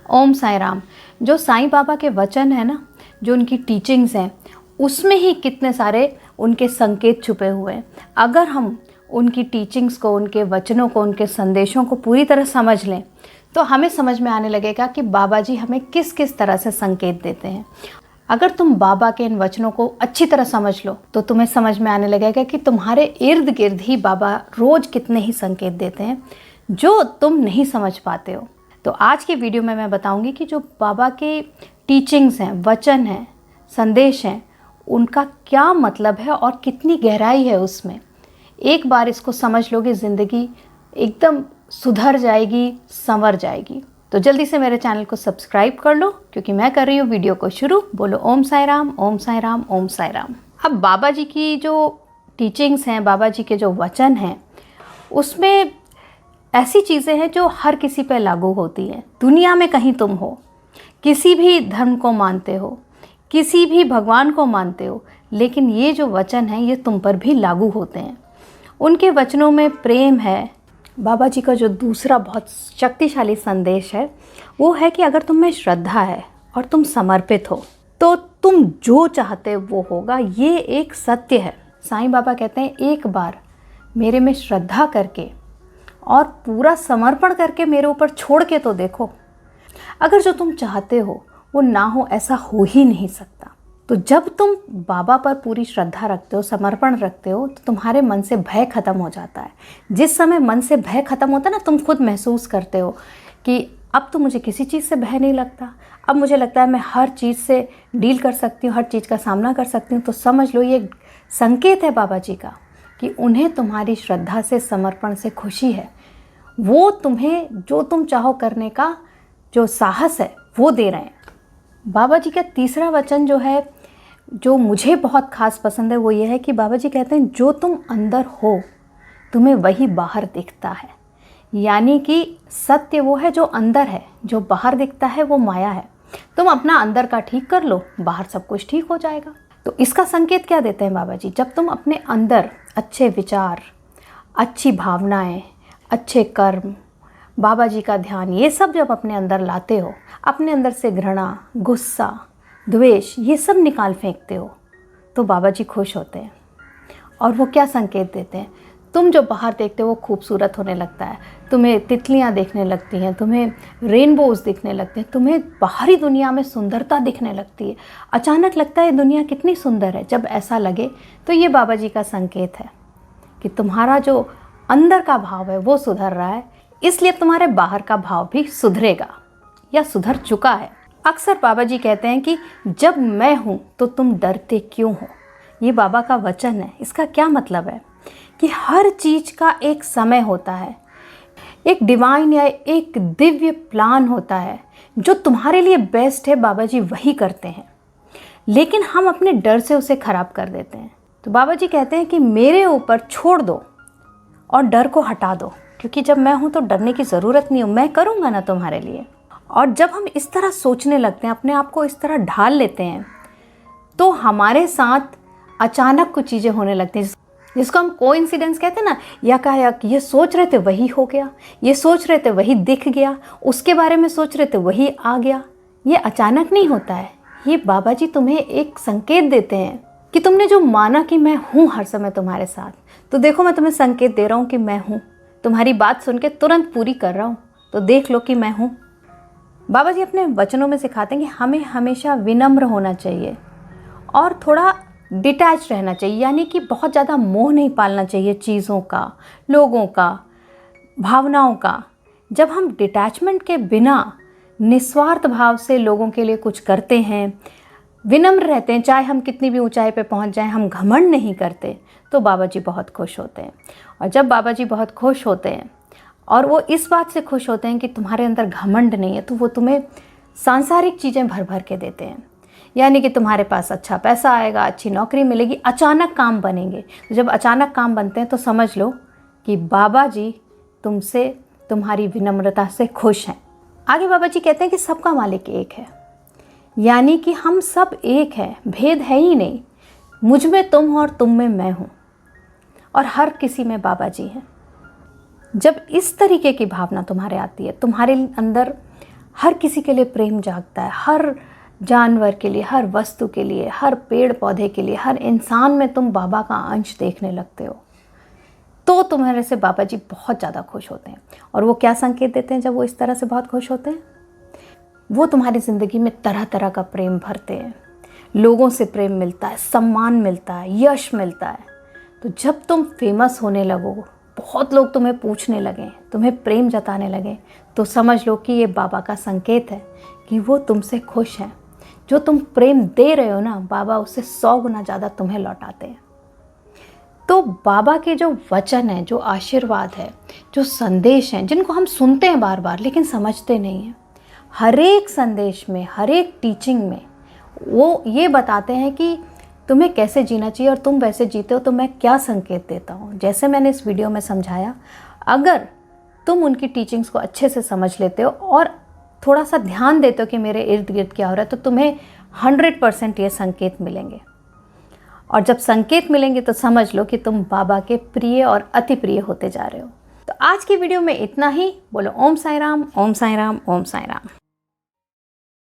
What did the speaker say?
ओम साई राम। जो साईं बाबा के वचन है ना, जो उनकी टीचिंग्स हैं, उसमें ही कितने सारे उनके संकेत छुपे हुए हैं। अगर हम उनकी टीचिंग्स को, उनके वचनों को, उनके संदेशों को पूरी तरह समझ लें तो हमें समझ में आने लगेगा कि बाबा जी हमें किस किस तरह से संकेत देते हैं। अगर तुम बाबा के इन वचनों को अच्छी तरह समझ लो तो तुम्हें समझ में आने लगेगा कि तुम्हारे इर्द गिर्द ही बाबा रोज़ कितने ही संकेत देते हैं जो तुम नहीं समझ पाते हो। तो आज की वीडियो में मैं बताऊंगी कि जो बाबा के टीचिंग्स हैं, वचन हैं, संदेश हैं, उनका क्या मतलब है और कितनी गहराई है उसमें। एक बार इसको समझ लोगे, ज़िंदगी एकदम सुधर जाएगी, संवर जाएगी। तो जल्दी से मेरे चैनल को सब्सक्राइब कर लो क्योंकि मैं कर रही हूँ वीडियो को शुरू। बोलो ओम साई राम, ओम साई राम, ओम साई राम। अब बाबा जी की जो टीचिंग्स हैं, बाबा जी के जो वचन हैं, उसमें ऐसी चीज़ें हैं जो हर किसी पे लागू होती हैं। दुनिया में कहीं तुम हो, किसी भी धर्म को मानते हो, किसी भी भगवान को मानते हो, लेकिन ये जो वचन हैं ये तुम पर भी लागू होते हैं। उनके वचनों में प्रेम है। बाबा जी का जो दूसरा बहुत शक्तिशाली संदेश है वो है कि अगर तुम में श्रद्धा है और तुम समर्पित हो तो तुम जो चाहते वो होगा। ये एक सत्य है। साईं बाबा कहते हैं एक बार मेरे में श्रद्धा करके और पूरा समर्पण करके मेरे ऊपर छोड़ के तो देखो। अगर जो तुम चाहते हो वो ना हो, ऐसा हो ही नहीं सकता। तो जब तुम बाबा पर पूरी श्रद्धा रखते हो, समर्पण रखते हो, तो तुम्हारे मन से भय खत्म हो जाता है। जिस समय मन से भय खत्म होता है ना, तुम खुद महसूस करते हो कि अब तो मुझे किसी चीज़ से भय नहीं लगता। अब मुझे लगता है मैं हर चीज़ से डील कर सकती हूँ, हर चीज़ का सामना कर सकती हूँ। तो समझ लो ये संकेत है बाबा जी का कि उन्हें तुम्हारी श्रद्धा से, समर्पण से खुशी है। वो तुम्हें जो तुम चाहो करने का जो साहस है वो दे रहे हैं। बाबा जी का तीसरा वचन जो है, जो मुझे बहुत ख़ास पसंद है, वो ये है कि बाबा जी कहते हैं जो तुम अंदर हो तुम्हें वही बाहर दिखता है। यानी कि सत्य वो है जो अंदर है, जो बाहर दिखता है वो माया है। तुम अपना अंदर का ठीक कर लो, बाहर सब कुछ ठीक हो जाएगा। तो इसका संकेत क्या देते हैं बाबा जी? जब तुम अपने अंदर अच्छे विचार, अच्छी भावनाएं, अच्छे कर्म, बाबा जी का ध्यान, ये सब जब अपने अंदर लाते हो, अपने अंदर से घृणा, गुस्सा, द्वेष, ये सब निकाल फेंकते हो, तो बाबा जी खुश होते हैं। और वो क्या संकेत देते हैं? तुम जो बाहर देखते हो वो खूबसूरत होने लगता है। तुम्हें तितलियां देखने लगती हैं, तुम्हें रेनबोज दिखने लगते हैं, तुम्हें बाहरी दुनिया में सुंदरता दिखने लगती है। अचानक लगता है दुनिया कितनी सुंदर है। जब ऐसा लगे तो ये बाबा जी का संकेत है कि तुम्हारा जो अंदर का भाव है वो सुधर रहा है, इसलिए तुम्हारे बाहर का भाव भी सुधरेगा या सुधर चुका है। अक्सर बाबा जी कहते हैं कि जब मैं हूँ तो तुम डरते क्यों हो। ये बाबा का वचन है। इसका क्या मतलब है कि हर चीज़ का एक समय होता है, एक डिवाइन या एक दिव्य प्लान होता है जो तुम्हारे लिए बेस्ट है। बाबा जी वही करते हैं, लेकिन हम अपने डर से उसे ख़राब कर देते हैं। तो बाबा जी कहते हैं कि मेरे ऊपर छोड़ दो और डर को हटा दो, क्योंकि जब मैं हूँ तो डरने की ज़रूरत नहीं हो, मैं करूँगा ना तुम्हारे लिए। और जब हम इस तरह सोचने लगते हैं, अपने आप को इस तरह ढाल लेते हैं, तो हमारे साथ अचानक कुछ चीज़ें होने लगती हैं जिसको हम कोइंसिडेंस कहते हैं ना। या कहा ये सोच रहे थे वही हो गया, ये सोच रहे थे वही दिख गया, उसके बारे में सोच रहे थे वही आ गया। ये अचानक नहीं होता है। ये बाबा जी तुम्हें एक संकेत देते हैं कि तुमने जो माना कि मैं हूँ हर समय तुम्हारे साथ, तो देखो मैं तुम्हें संकेत दे रहा हूँ कि मैं हूँ। तुम्हारी बात सुन के तुरंत पूरी कर रहा हूँ, तो देख लो कि मैं हूँ। बाबा जी अपने वचनों में सिखाते हैं कि हमें हमेशा विनम्र होना चाहिए और थोड़ा डिटैच रहना चाहिए। यानी कि बहुत ज़्यादा मोह नहीं पालना चाहिए चीज़ों का, लोगों का, भावनाओं का। जब हम डिटैचमेंट के बिना निस्वार्थ भाव से लोगों के लिए कुछ करते हैं, विनम्र रहते हैं, चाहे हम कितनी भी ऊंचाई पे पहुंच जाएं, हम घमंड नहीं करते, तो बाबा जी बहुत खुश होते हैं। और जब बाबा जी बहुत खुश होते हैं और वो इस बात से खुश होते हैं कि तुम्हारे अंदर घमंड नहीं है, तो वो तुम्हें सांसारिक चीज़ें भर भर के देते हैं। यानी कि तुम्हारे पास अच्छा पैसा आएगा, अच्छी नौकरी मिलेगी, अचानक काम बनेंगे। जब अचानक काम बनते हैं तो समझ लो कि बाबा जी तुमसे, तुम्हारी विनम्रता से खुश हैं। आगे बाबा जी कहते हैं कि सबका मालिक एक है। यानी कि हम सब एक हैं, भेद है ही नहीं। मुझ में तुम और तुम में मैं हूँ, और हर किसी में बाबा जी हैं। जब इस तरीके की भावना तुम्हारे आती है, तुम्हारे अंदर हर किसी के लिए प्रेम जागता है, हर जानवर के लिए, हर वस्तु के लिए, हर पेड़ पौधे के लिए, हर इंसान में तुम बाबा का अंश देखने लगते हो, तो तुम्हारे से बाबा जी बहुत ज़्यादा खुश होते हैं। और वो क्या संकेत देते हैं जब वो इस तरह से बहुत खुश होते हैं? वो तुम्हारी ज़िंदगी में तरह तरह का प्रेम भरते हैं, लोगों से प्रेम मिलता है, सम्मान मिलता है, यश मिलता है। तो जब तुम फेमस होने लगो, बहुत लोग तुम्हें पूछने लगें, तुम्हें प्रेम जताने लगें, तो समझ लो कि ये बाबा का संकेत है कि वो तुमसे खुश हैं। जो तुम प्रेम दे रहे हो ना, बाबा उससे 100 गुना ज़्यादा तुम्हें लौटाते हैं। तो बाबा के जो वचन हैं, जो आशीर्वाद है, जो संदेश हैं, जिनको हम सुनते हैं बार बार लेकिन समझते नहीं हैं, हर एक संदेश में, हर एक टीचिंग में वो ये बताते हैं कि तुम्हें कैसे जीना चाहिए और तुम वैसे जीते हो तो मैं क्या संकेत देता हूँ। जैसे मैंने इस वीडियो में समझाया, अगर तुम उनकी टीचिंग्स को अच्छे से समझ लेते हो और थोड़ा सा ध्यान देते हो कि मेरे इर्द गिर्द क्या हो रहा है, तो तुम्हें 100% ये संकेत मिलेंगे। और जब संकेत मिलेंगे तो समझ लो कि तुम बाबा के प्रिय और अति प्रिय होते जा रहे हो। तो आज की वीडियो में इतना ही। बोलो ओम साई राम, ओम साई राम, ओम साई राम।